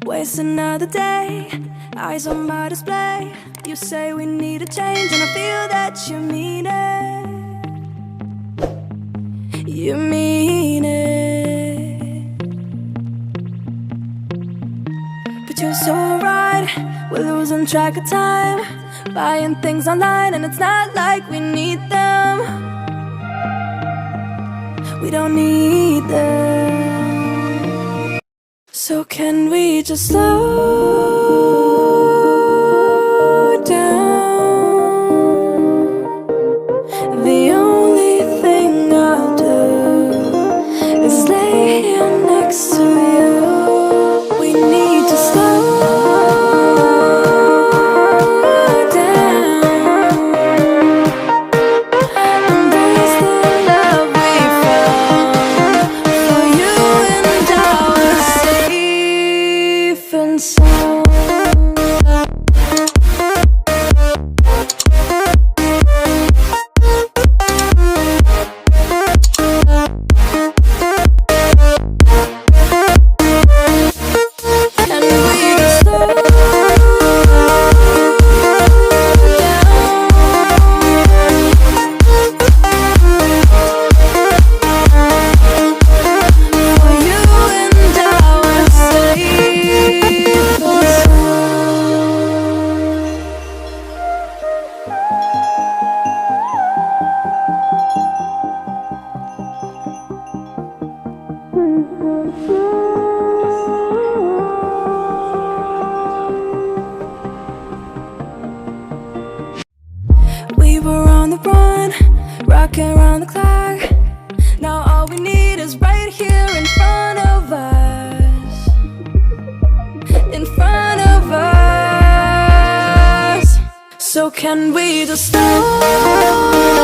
Waste another day, eyes on my display. You say we need a change, and I feel that you mean it. You mean it. But you're so right, we're losing track of time, buying things online, and it's not like we need them. We don't need them. So can we just slow down? The only thing I'll do is lay here next to you. We need to slow down. Embrace the love we found. For you and I was safe and sound. And we just slow down. For you and I was safe and we were on the run, rocking around the clock. Now all we need is right here in front of us. In front of us. So can we just slow